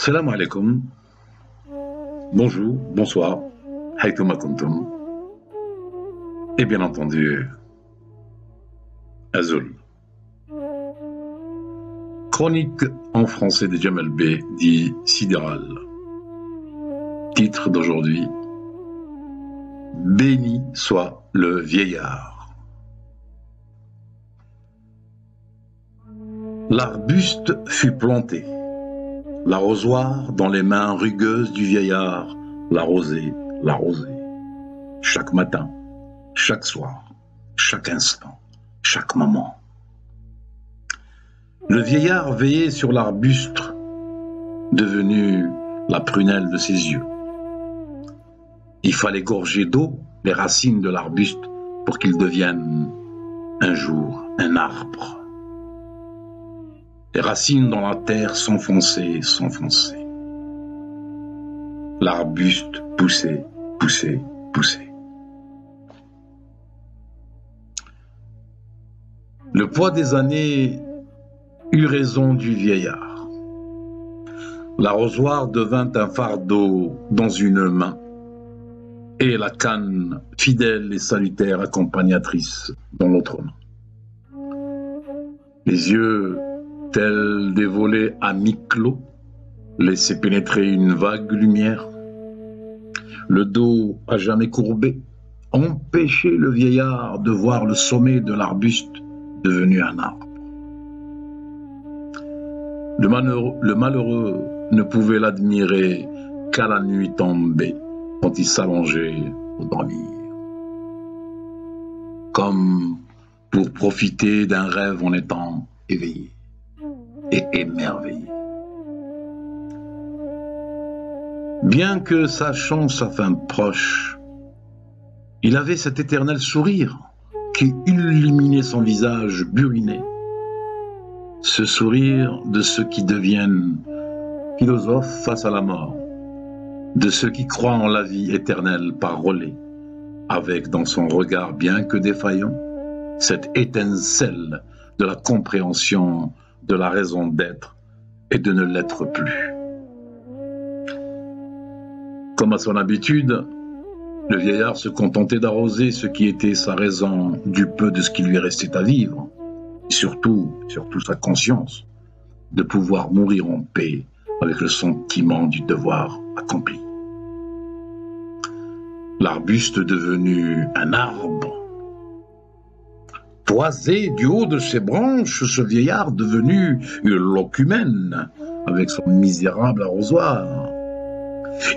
Salam alaikum, bonjour, bonsoir, haythuma kuntum, et bien entendu, Azul. Chronique en français de Jamal B, dit Sidéral. Titre d'aujourd'hui, Béni soit le vieillard. L'arbuste fut planté, l'arrosoir dans les mains rugueuses du vieillard, l'arrosé, chaque matin, chaque soir, chaque instant, chaque moment. Le vieillard veillait sur l'arbuste, devenu la prunelle de ses yeux. Il fallait gorger d'eau les racines de l'arbuste pour qu'il devienne un jour un arbre. Les racines dans la terre s'enfonçaient. L'arbuste poussait. Le poids des années eut raison du vieillard. L'arrosoir devint un fardeau dans une main et la canne, fidèle et salutaire accompagnatrice, dans l'autre main. Les yeux, tels des volets à mi-clos, laissaient pénétrer une vague lumière. Le dos à jamais courbé empêchait le vieillard de voir le sommet de l'arbuste devenu un arbre. Le malheureux ne pouvait l'admirer qu'à la nuit tombée, quand il s'allongeait pour dormir, comme pour profiter d'un rêve en étant éveillé et émerveillé. Bien que sachant sa fin proche, il avait cet éternel sourire qui illuminait son visage buriné, ce sourire de ceux qui deviennent philosophes face à la mort, de ceux qui croient en la vie éternelle par relais, avec dans son regard bien que défaillant, cette étincelle de la compréhension de la raison d'être et de ne l'être plus. Comme à son habitude, le vieillard se contentait d'arroser ce qui était sa raison du peu de ce qui lui restait à vivre, et surtout sa conscience, de pouvoir mourir en paix avec le sentiment du devoir accompli. L'arbuste devenu un arbre, toisé du haut de ses branches, ce vieillard devenu une locumène avec son misérable arrosoir.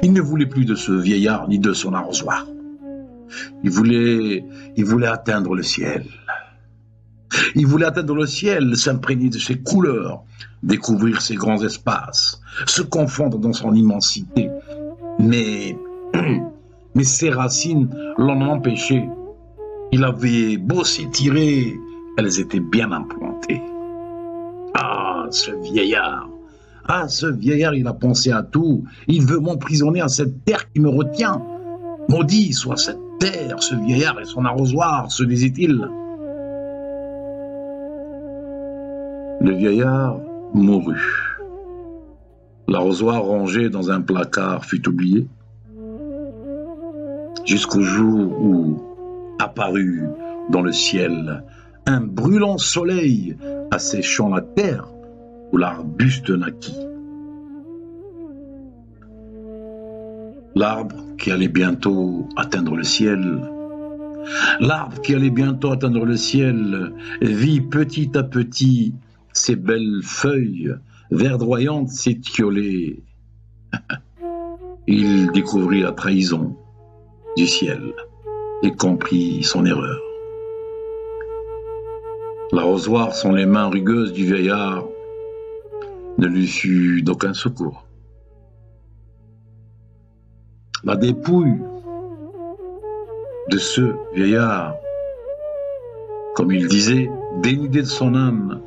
Il ne voulait plus de ce vieillard ni de son arrosoir. Il voulait atteindre le ciel. Il voulait atteindre le ciel, s'imprégner de ses couleurs, découvrir ses grands espaces, se confondre dans son immensité. Mais ses racines l'en empêchaient. Il avait beau s'étirer, elles étaient bien implantées. Ah, ce vieillard, il a pensé à tout. Il veut m'emprisonner à cette terre qui me retient. Maudit soit cette terre, ce vieillard et son arrosoir, se disait-il. Le vieillard mourut. L'arrosoir rangé dans un placard fut oublié, jusqu'au jour où apparut dans le ciel un brûlant soleil asséchant la terre où l'arbuste naquit. L'arbre qui allait bientôt atteindre le ciel, vit petit à petit ses belles feuilles verdoyantes s'étioler. Il découvrit la trahison du ciel et comprit son erreur. L'arrosoir sans les mains rugueuses du vieillard ne lui fut d'aucun secours. La dépouille de ce vieillard, comme il disait, dénudé de son âme,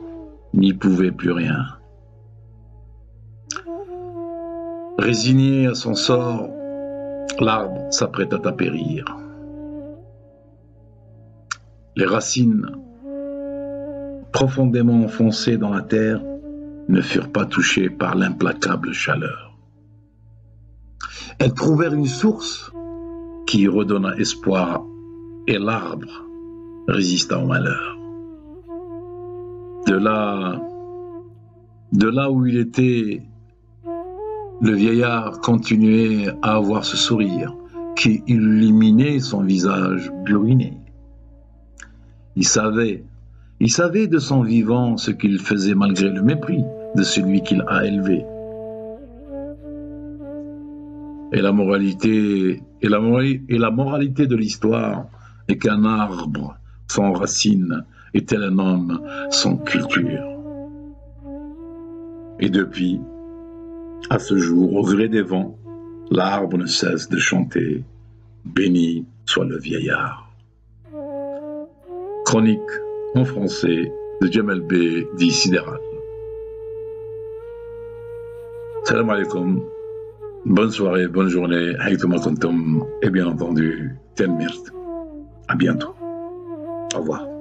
n'y pouvait plus rien. Résigné à son sort, l'arbre s'apprêta à périr. Les racines, profondément enfoncées dans la terre, ne furent pas touchées par l'implacable chaleur. Elles trouvèrent une source qui redonna espoir et l'arbre résista au malheur. De là où il était, le vieillard continuait à avoir ce sourire qui illuminait son visage buriné. Il savait de son vivant ce qu'il faisait malgré le mépris de celui qu'il a élevé. Et la moralité de l'histoire est qu'un arbre sans racines est tel un homme sans culture. Et depuis, à ce jour, au gré des vents, l'arbre ne cesse de chanter « Béni soit le vieillard ». Chronique en français de Jamel B. dit Sidéral. Salam alaikum, bonne soirée, bonne journée, haythuma kuntum, et bien entendu, Tenmirt. À bientôt. Au revoir.